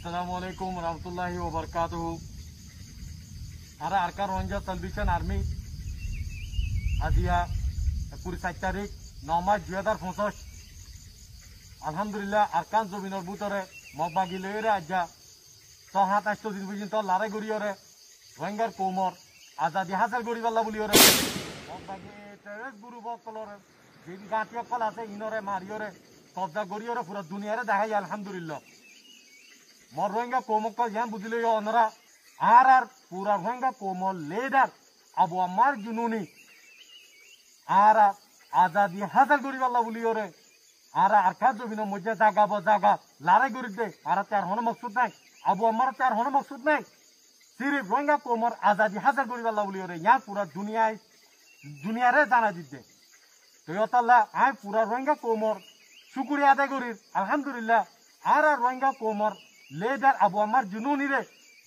Assalamualaikum warahmatullahi wabarakatuh. Ara Arkan Rohingya Salvation Army Azia 27 তারিখ 9 March 2025 আলহামদুলিল্লাহ আরকান জমিনের ভিতরে মগবাগি লইরে আজ্জা 7-8 দিন পর্যন্ত লড়াই করিয়রে রোহিঙ্গার কৌমর আজাদি হাসিল করিবাল্লা বলিয়রে মগবাগি টেররিস্ট গ্রুপ কলরে যে গাঁটি কল আছে ইনরে মারিয়রে কবজা করিয়রে পুরো দুনিয়ারে দেখাই আলহামদুলিল্লাহ মর রোহিঙ্গা কৌমক ইয়ান বুঝিল অনরা আর পুরা রোহিঙ্গা কৌমর লিডার আবু আম্মার জুনুনি আর আজাদি হাসিল করিবাল্লা বলিয়রে আর আরকান জমিনের মধ্যে জাগা লড়াই করি দে আর তার হন মকসুদ নাই আবু আম্মার তার হন মকসুদ নাই সিরিফ রোহিঙ্গা কৌমর আজাদি হাসিল করিবাল্লা বলিয়রে ইয়ান পুরা দুনিয়ারে জানা দিতে তো ইয়তাল্লাহ আই পুরা রোহিঙ্গা কৌমর শুকুরিয়া আদায় করি আলহামদুলিল্লাহ আর রোহিঙ্গা কৌমর লিডার আবু আম্মার জুনুনি রে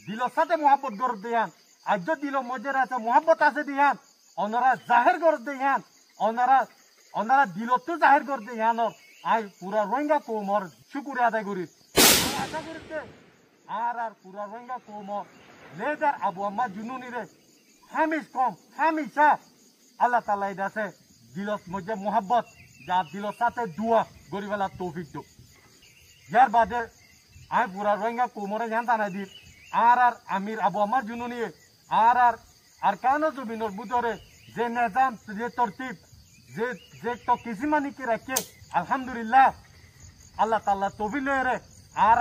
দিলর সাথে মোহাব্বত গড় দেয়ান আজ দিল মধ্যে আছে মোহাব্বত আছে দিয়ান ওনারা জাহের গড় দেয়ান ওনারা দিলতো জাহের গড় দেয়ান আই পুরা রোহিঙ্গা কৌমর শুকুরিয়া আদায় করি আশা করিতে আর পুরা রোহিঙ্গা কৌমর লিডার আবু আম্মার জুনুনি রে হামেশা আল্লাহ তাআলা আছে দিলত মধ্যে মোহাব্বত যা দিলর সাথে দুয়া গরিবেলা তৌফিক দো ইয়ার বাদে আই পুরা রোহিঙ্গা কৌমরে জান জানাই দি আর আমির আবু আম্মার জুনুনি আর আরকান জমিনের ভিতরে যে নিজাম যে তরতিব যে তো কিসিমানি কি রাখে আলহামদুলিল্লাহ আল্লাহ তাআলা তৌফিক লয়ে আর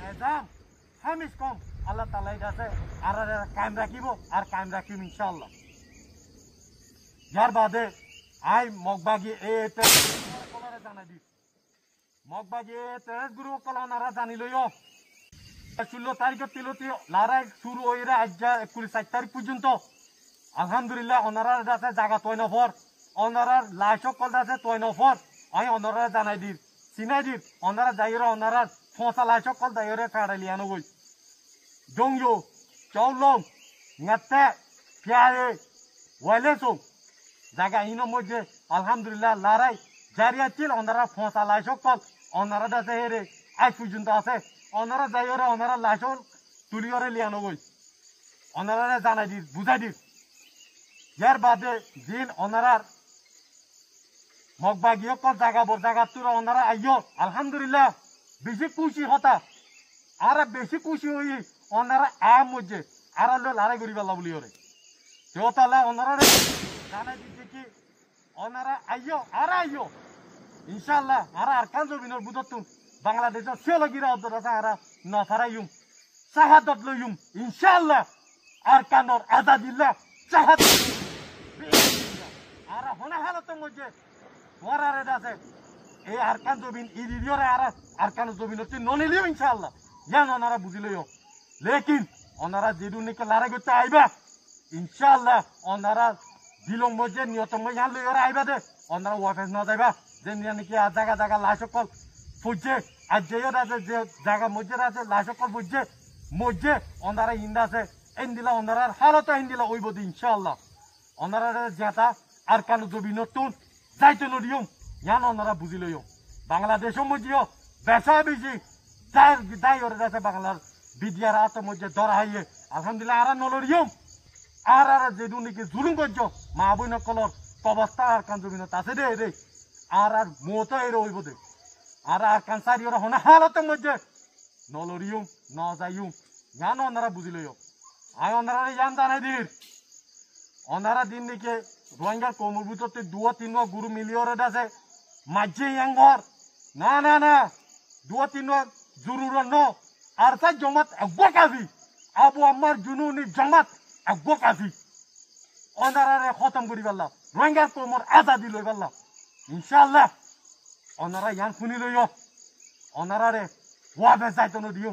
নিজাম হামিশ কম আল্লাহ তাআলা আছে আর কায়েম রাখিব আর কায়েম রাখিব ইনশাআল্লাহ ইয়ার বাদে আই মগবাগি এতে কলরে জানাই দি মগবাগি টেররিস্ট গ্রুপ কলনারা জানি লইও 16 তারিখ তিলতি লড়াই শুরু হইরা আজ্জা 29 তারিখ পর্যন্ত আলহামদুলিল্লাহ ওনারার কাছে জায়গা তৈ নফর ওনারার লাশক কল আছে তৈ নফর আই ওনারা জানাই দি চিনাই দি ওনারা যাইরা ওনারার ফসা লাশক কল দাইরে কাড়ালিয়ানো গই দংজো চাউলং নাতে পিয়ারে ওয়াইলেসো জায়গা ইনো মধ্যে আলহামদুলিল্লাহ লড়াই জারি আছে ওনারা ফসা লাশক কল ওনারা দাসে হেরে আজ পর্যন্ত আছে ওনারা যাইরে ওনারা লাশক তুলিয়রে লিয়ানো গই ওনারা জানাই দি বুঝাই দি ইয়ার বাদে দিন ওনারার মগবাগিও কল জায়গা তুরা ওনারা আইয় আলহামদুলিল্লাহ বেশি খুশি হতা আর বেশি খুশি হই ওনারা মধ্যে আর লড়াই করি পাল্লা বলি ওরে তাহলে ওনারা জানাই দিচ্ছে কি ওনারা আইয় ইনশাল্লাহ আর আরকান জমিনের বুধতুন বাংলাদেশের সিওলগিরা আছে আর নফারাইম শাহাদত লইম ইনশাল্লাহ আরকানর আজাদিল্লাহ শাহাদত আর হনা হালতের মধ্যে ওরারে আছে এই আরকান জমিন ইদিয়রে আর আরকান জমিন হচ্ছে ননিলিও ইনশাআল্লাহ ইয়ান ওনারা বুঝিলইও লেকিন ওনারা যেদুনিকে লড়াই করতে আইবা ইনশাআল্লাহ ওনারা দিলং মধ্যে নিয়তম ইয়ান লইরে আইবা দে ওনারা ওয়াফেস না যাইবা যে নাকি আর জায়গা লাশকল ফুজে আর যে আছে যে জায়গা মধ্যে আছে লাশকল ফুজে মধ্যে ওনারা ইন্দা আছে ইন্দিলা ওনারা হালত ইন্দিলা ওইব দি ইনশাআল্লাহ ওনারা যেটা আরকান জমি নতুন যাইতে নদিও ইয়ান ওনারা বুঝিলইও বাংলাদেশের মধ্যেও বেশা বেশি যাই ওরে আছে বাংলার বিদ্যার হাতের মধ্যে ধরা হইয়ে আলহামদুলিল্লাহ আর নলরিও আর যেদুনিকে জুলুম করছো মা বই নকলর অবস্থা আরকান জমি নত আছে রে আর মতো এর হইব দে আর আরকান সারি ওরা হনা হালতের মধ্যে নলরিও ন যাইও ইয়ান ওনারা বুঝিলইও আয় ওনারা ইয়ান জানাই দির ওনারা দিন দিকে রোহিঙ্গার কৌমর ভিতরতে 2-3 গুরু মিলিয়রে আছে মাঝে ইয়াঙ্গর না 2-3 জরুর ন আর সাই জমাত একবাকাজি আবু আম্মার জুনুনি জমাত একবাকাজি ওনারা খতম করি পারলা রোহিঙ্গার কৌমর আজাদি লই পারলা ইনশাআল্লাহ ওনারা ইয়ান শুনি লইও ওনারা রে ওয়াবে যাইতো নদিও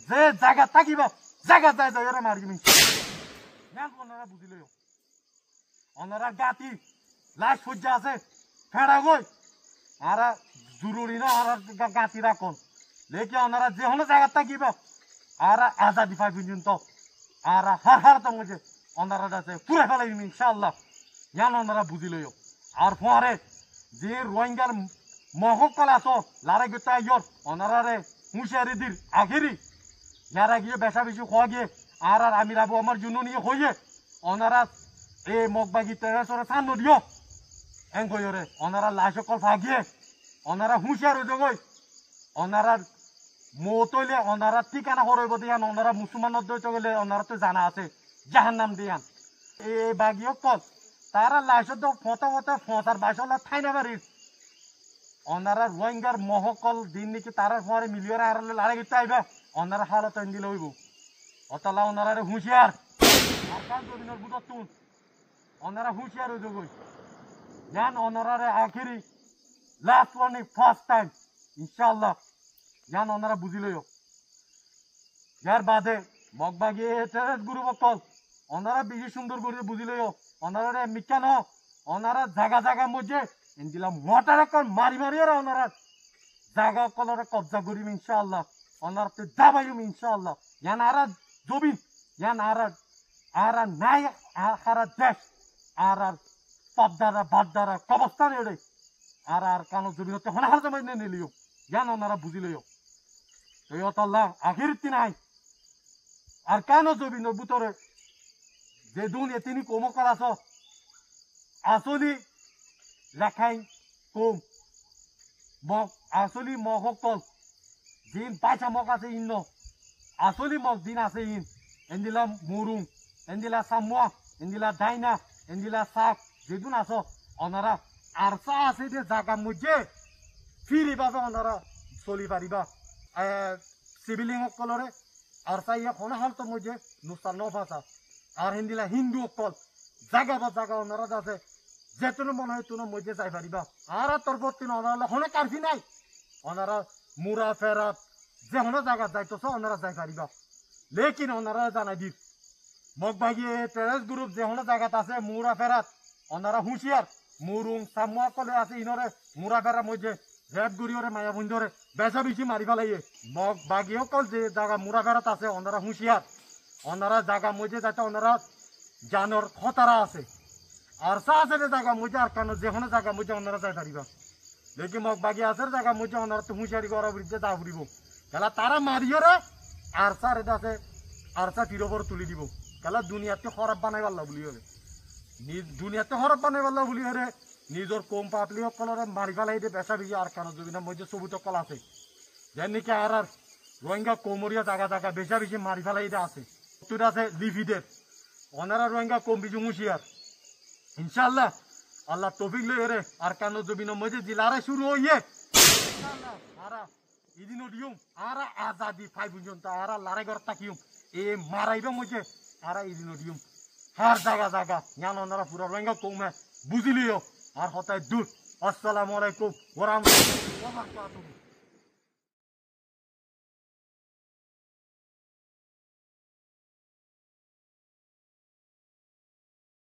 যে জায়গা থাকিবা জায়গা যাই মারিম ইয়ান ওনারা বুঝি লইও ওনারা গাতি লাশ সজ্জা আছে ফেড়া গই আর জরুরি না আর গাতি রাখন লেকে ওনারা যে হলো জায়গা থাকিব আর আজাদি পাই পর্যন্ত আর হার তো মধ্যে ওনারা আছে পুরা ফেলাইম ইনশাআল্লাহ ইয়ান ওনারা বুঝি লইও আর পরে যে রোহিঙ্গার মহকল আছো লড়াই করতে আইয়র ওনারা হুঁশিয়ারি দির আখেরি যারা গিয়ে বেশা বেশি খোয়া গিয়ে আর আমি রাবো আমার জন্য নিয়ে হইয়ে ওনারা এ মগবাগি তেরাসরে সান দিও এং কইরে ওনারা লাশ কল ফাগিয়ে ওনারা হুঁশিয়ার হয়ে যাবে ওনারা মতইলে ওনারা ঠিকানা হরইব দিয়ান ওনারা মুসলমানদের দইতে গেলে ওনারা তো জানা আছে জাহান্নাম দিয়ান এই বাগিও কল তারা লাশত ফটো ফটো ফসার বাসলা ঠাই না বাড়ির ওনারা রোহিঙ্গার মহকল দিন নাকি তারা পরে মিলিয়ন আর লাড়ে গিয়ে আইবা ওনারা হালত দিলে হইব অতলা ওনারা হুঁশিয়ার আরকান জমিনের বুদত তুন ওনারা হুঁশিয়ার হয়ে যাবে জান ওনারা আখেরি লাস্ট ওয়ার্নিং ফার্স্ট টাইম ইনশাআল্লাহ জান ওনারা বুঝিলইও যার বাদে মগবাগি টেরেস গ্রুপ কল ওনারা বেশি সুন্দর করে বুঝিলইও ওনারা মিকান ওনারা জায়গা জায়গা মধ্যে ইন্দিলাম মোটার এখন মারি মারিয়ে ওনারা জায়গা কলরে কবজা করিম ইনশাআল্লাহ ওনারা তো দাবাইম ইনশাআল্লাহ জান আরা জবিন জান আরা নাই আরা দেশ আর পদ্মারা বাদ্দারা কবস্থান এড়ে আর কানো জমিন হতে হনাহার জমাই নিলিও জান ওনারা বুঝিলইও আল্লাহ আখির তিনাই আর কেন জমিন বুতরে যে দুনিয়া তিনি কম করাছ আসলি রাখাই কম মগ আসলি মগকল দিন পাইছা মগ আছে ইন আসলি মগ দিন আছে ইন এন্দিলা মুরুং এন্দিলা সামুয়া এন্দিলা ডাইনা এন্দিলা শাক যেদিন আস ওনারা আরসা আছে যে জায়গা মধ্যে ফিরিবা ওনারা চলি পারিবা সিভিলিং কলরে আরসা ইয়া কোন হালত মধ্যে নুস্তার নফাসা আর হিন্দিলা হিন্দু অকল জায়গা বা জায়গা ওনারা আছে যেতুনো মনে হয় তুনো মধ্যে যাই পারিবা আর তোর বর্তী ওনারা হনে কারফি নাই ওনারা মুরা ফেরাত যে হনে জায়গা যাইতেছ ওনারা যাই পারিবা লেকিন ওনারা জানাই দিক মগবাগি টেরেস গ্রুপ যে হনে জায়গাত আছে মুরা ফেরাত ওনারা হুঁশিয়ার মুরুং সামুয়া কলে আছে ইনরে মুরা ফেরার মধ্যে রেড গুড়িওরে মায়া বন্ধরে বেসা বেশি মারি ফেলাইয়ে মগবাগিও কল যে জায়গা মুরা ফেরাত আছে ওনারা হুঁশিয়ার ওনারা জায়গা মধ্যে যাতে ওনারা জানোর খতরা আছে আর সা আছে জায়গা মধ্যে আর কেন যেখানে জায়গা মধ্যে ওনারা যাই পারিবা দেখি মগবাগি আছে জায়গা মধ্যে ওনারা তো হুঁশিয়ারি করা বুঝতে যা ফুরিব কেলা তারা মারিওরে আর সার এটা আছে আর সা তীর ওপর তুলি দিব কেলা দুনিয়াতে খরাব বানাই পারলা বলি হবে দুনিয়াতে খরাব বানাই পারলা বলি হরে নিজের কম পাতলি সকলরে মারি ফেলাই দিয়ে বেসা বেশি আর কেন যদি না মধ্যে সবুজ কল আছে যেন নাকি আর রোহিঙ্গা কোমরিয়া জায়গা জায়গা বেসা বেশি মারি ফেলাই দিয়ে আছে তুই আছে লিভিদের ওনারা রোহিঙ্গা কম বিজু হুঁশিয়ার ইনশাআল্লাহ আল্লাহ তৌফিক লই রে আর কেন জমিন মধ্যে জিলারে শুরু হইয়ে ইনশাআল্লাহ আরা ইদিনো দিউম আরা আজাদি ফাই পর্যন্ত আরা লারে ঘর তাকিউম এ মারাইবে মধ্যে আরা ইদিনো দিউম হার জায়গা জায়গা জ্ঞান ওনারা পুরা রোহিঙ্গা কমে বুঝিলিও আর হতায় দূর আসসালামু আলাইকুম ওয়া রাহমাতুল্লাহি ওয়া বারাকাতুহু।